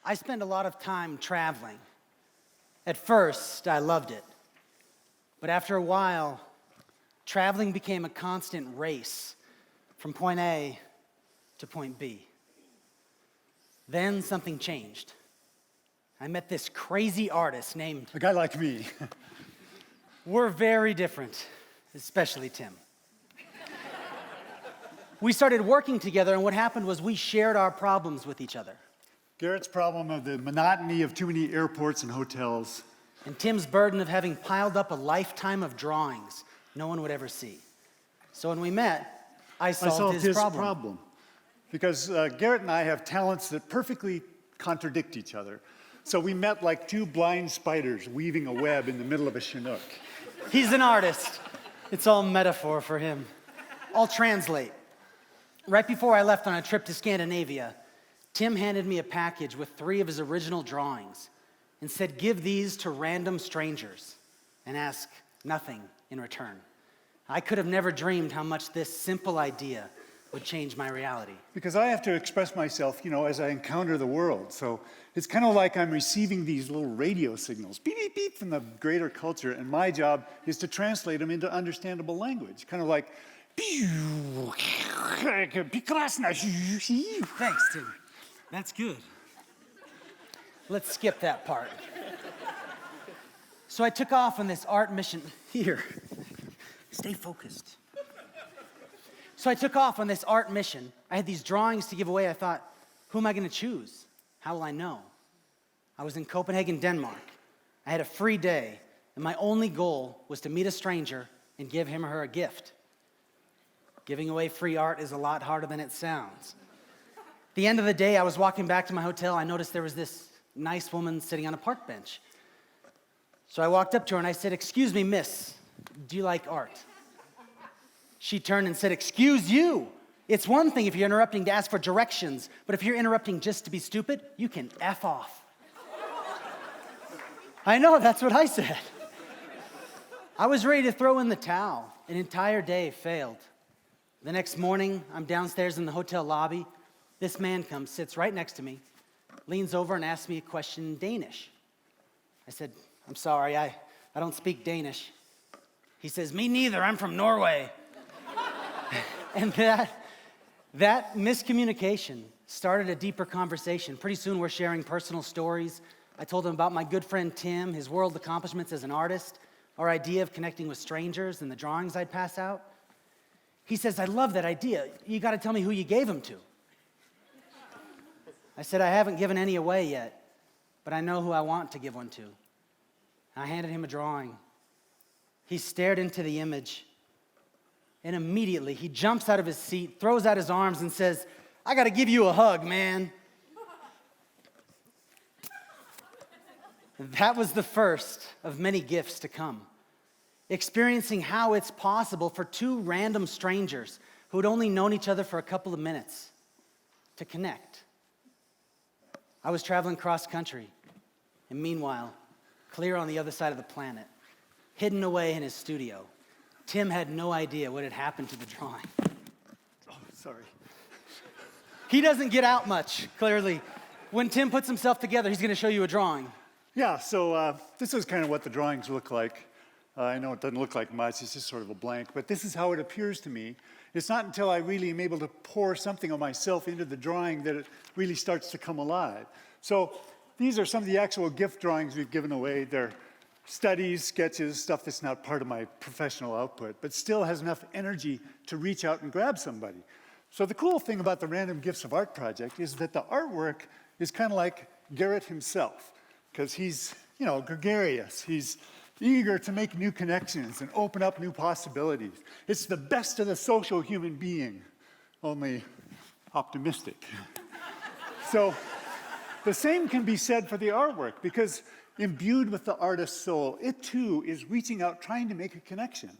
I spend a lot of time traveling. At first, I loved it. But after a while, traveling became a constant race from point A to point B. Then something changed. I met this crazy artist named... A guy like me. We're very different, especially Tim. We started working together, and what happened was we shared our problems with each other. Garrett's problem of the monotony of too many airports and hotels. And Tim's burden of having piled up a lifetime of drawings no one would ever see. So when we met, I solved his problem. Because Garret and I have talents that perfectly contradict each other. So we met like two blind spiders weaving a web in the middle of a Chinook. He's an artist. It's all metaphor for him. I'll translate. Right before I left on a trip to Scandinavia, Tim handed me a package with 3 of his original drawings and said, give these to random strangers and ask nothing in return. I could have never dreamed how much this simple idea would change my reality. Because I have to express myself, as I encounter the world. So it's kind of like I'm receiving these little radio signals, beep, beep, beep, from the greater culture, and my job is to translate them into understandable language. Kind of like, thanks, Tim. That's good. Let's skip that part. So I took off on this art mission. Here, stay focused. So I took off on this art mission. I had these drawings to give away. I thought, who am I going to choose? How will I know? I was in Copenhagen, Denmark. I had a free day, and my only goal was to meet a stranger and give him or her a gift. Giving away free art is a lot harder than it sounds. At the end of the day, I was walking back to my hotel. I noticed there was this nice woman sitting on a park bench. So I walked up to her and I said, excuse me, miss, do you like art? She turned and said, excuse you. It's one thing if you're interrupting to ask for directions, but if you're interrupting just to be stupid, you can F off. I know, that's what I said. I was ready to throw in the towel. An entire day failed. The next morning, I'm downstairs in the hotel lobby. This man comes, sits right next to me, leans over and asks me a question in Danish. I said, I'm sorry, I don't speak Danish. He says, me neither, I'm from Norway. And that miscommunication started a deeper conversation. Pretty soon we're sharing personal stories. I told him about my good friend Tim, his world accomplishments as an artist, our idea of connecting with strangers and the drawings I'd pass out. He says, I love that idea. You got to tell me who you gave them to. I said, I haven't given any away yet, but I know who I want to give one to. I handed him a drawing. He stared into the image, and immediately he jumps out of his seat, throws out his arms, and says, I got to give you a hug, man. That was the first of many gifts to come. Experiencing how it's possible for 2 random strangers who had only known each other for a couple of minutes to connect. I was traveling cross country, and meanwhile, clear on the other side of the planet, hidden away in his studio, Tim had no idea what had happened to the drawing. Oh, sorry. He doesn't get out much, clearly. When Tim puts himself together, he's going to show you a drawing. Yeah, so this is kind of what the drawings look like. I know it doesn't look like much, it's just sort of a blank, but this is how it appears to me. It's not until I really am able to pour something of myself into the drawing that it really starts to come alive. So these are some of the actual gift drawings we've given away. They're studies, sketches, stuff that's not part of my professional output, but still has enough energy to reach out and grab somebody. So the cool thing about the Random Gifts of Art project is that the artwork is kind of like Garret himself, because he's, gregarious. He's eager to make new connections and open up new possibilities. It's the best of the social human being, only optimistic. So the same can be said for the artwork, because imbued with the artist's soul, it too is reaching out, trying to make a connection.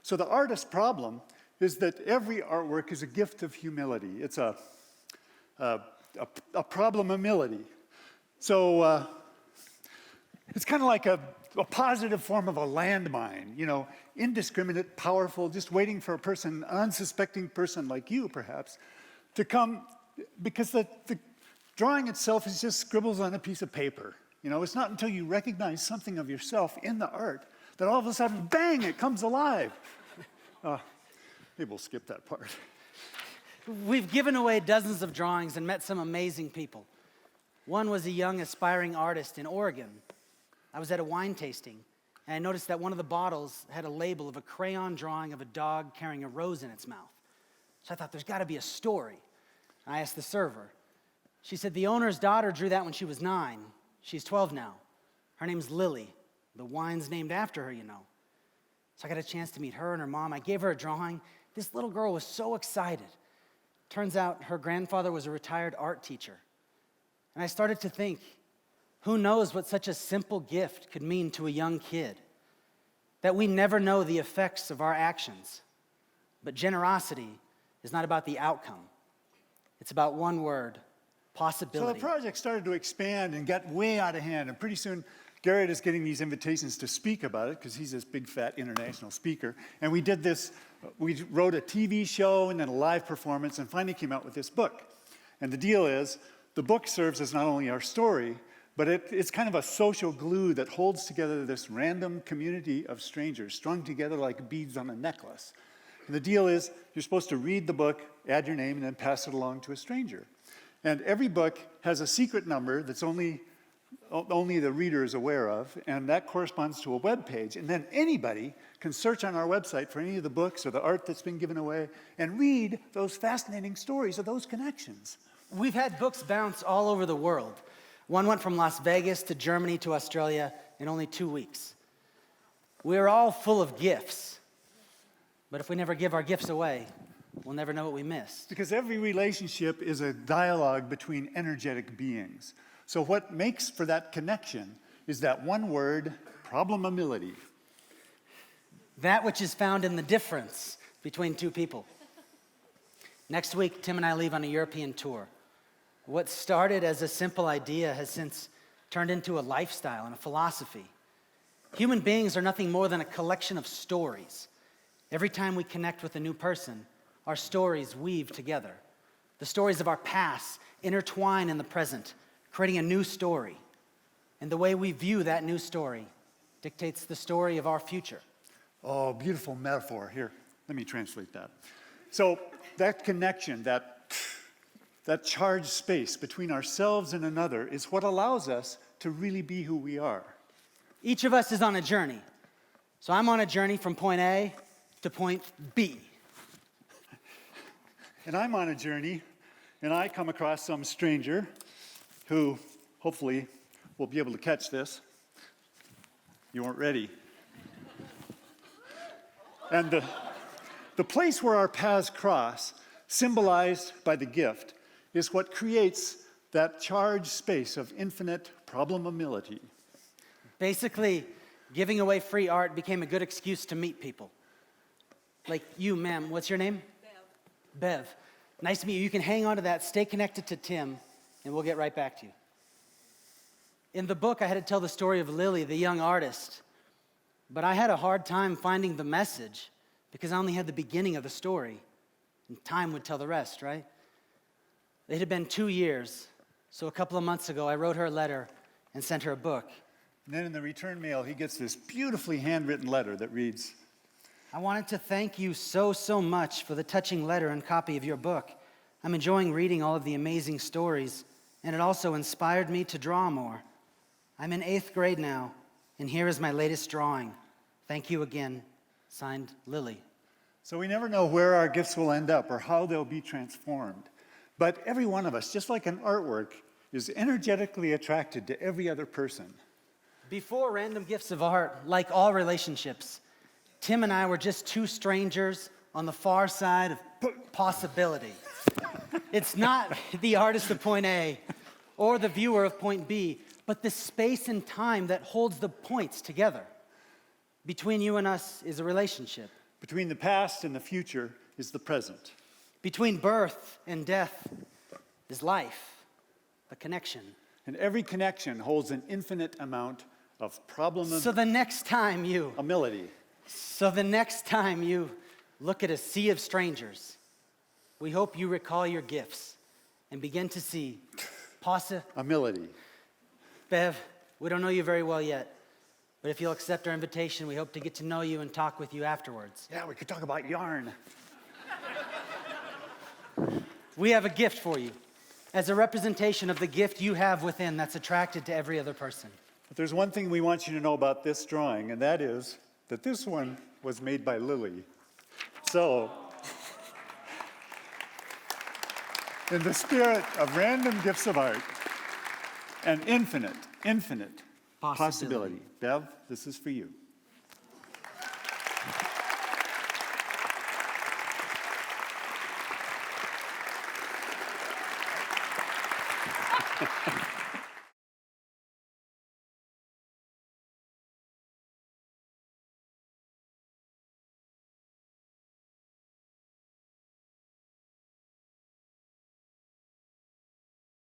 So the artist's problem is that every artwork is a gift of humility. It's a problemamility. So it's kind of like a positive form of a landmine, indiscriminate, powerful, just waiting for a person, an unsuspecting person like you, perhaps, to come, because the Drawing itself is just scribbles on a piece of paper. You know, it's not until you recognize something of yourself in the art that all of a sudden, bang, it comes alive. Maybe we'll skip that part. We've given away dozens of drawings and met some amazing people. One was a young aspiring artist in Oregon. I was at a wine tasting, and I noticed that one of the bottles had a label of a crayon drawing of a dog carrying a rose in its mouth. So I thought, there's got to be a story. I asked the server. She said the owner's daughter drew that when she was 9. She's 12 now. Her name's Lily. The wine's named after her, you know. So I got a chance to meet her and her mom. I gave her a drawing. This little girl was so excited. Turns out her grandfather was a retired art teacher. And I started to think, who knows what such a simple gift could mean to a young kid? That we never know the effects of our actions. But generosity is not about the outcome. It's about one word, possibility. So the project started to expand and got way out of hand. And pretty soon, Garret is getting these invitations to speak about it because he's this big, fat international speaker. And we did this, we wrote a TV show and then a live performance and finally came out with this book. And the deal is, the book serves as not only our story, but it's kind of a social glue that holds together this random community of strangers, strung together like beads on a necklace. And the deal is, you're supposed to read the book, add your name, and then pass it along to a stranger. And every book has a secret number that's only the reader is aware of, and that corresponds to a web page. And then anybody can search on our website for any of the books or the art that's been given away and read those fascinating stories of those connections. We've had books bounce all over the world. One went from Las Vegas to Germany to Australia in only 2 weeks. We're all full of gifts, but if we never give our gifts away, we'll never know what we missed. Because every relationship is a dialogue between energetic beings. So what makes for that connection is that one word, problemability. That which is found in the difference between two people. Next week, Tim and I leave on a European tour. What started as a simple idea has since turned into a lifestyle and a philosophy. Human beings are nothing more than a collection of stories. Every time we connect with a new person, our stories weave together. The stories of our past intertwine in the present, creating a new story. And the way we view that new story dictates the story of our future. Oh, beautiful metaphor. Here, let me translate that. So that connection, that charged space between ourselves and another is what allows us to really be who we are. Each of us is on a journey. So I'm on a journey from point A to point B. And I'm on a journey, and I come across some stranger who hopefully will be able to catch this. You weren't ready. And the place where our paths cross, symbolized by the gift, is what creates that charged space of infinite problemability. Basically, giving away free art became a good excuse to meet people. Like you, ma'am, what's your name? Bev. Nice to meet you. You can hang on to that, stay connected to Tim, and we'll get right back to you. In the book, I had to tell the story of Lily, the young artist, but I had a hard time finding the message because I only had the beginning of the story, and time would tell the rest, right? It had been 2 years, so a couple of months ago, I wrote her a letter and sent her a book. And then in the return mail, he gets this beautifully handwritten letter that reads, I wanted to thank you so much for the touching letter and copy of your book. I'm enjoying reading all of the amazing stories, and it also inspired me to draw more. I'm in 8th grade now, and here is my latest drawing. Thank you again. Signed, Lily. So we never know where our gifts will end up or how they'll be transformed. But every one of us, just like an artwork, is energetically attracted to every other person. Before random gifts of art, like all relationships, Tim and I were just two strangers on the far side of possibility. It's not the artist of point A or the viewer of point B, but the space and time that holds the points together. Between you and us is a relationship. Between the past and the future is the present. Between birth and death is life, a connection. And every connection holds an infinite amount of So the next time you look at a sea of strangers, we hope you recall your gifts and begin to see Humility. Bev, we don't know you very well yet, but if you'll accept our invitation, we hope to get to know you and talk with you afterwards. Yeah, we could talk about yarn. We have a gift for you as a representation of the gift you have within that's attracted to every other person. But there's one thing we want you to know about this drawing, and that is that this one was made by Lily. So, in the spirit of random gifts of art and infinite possibility, Bev, this is for you.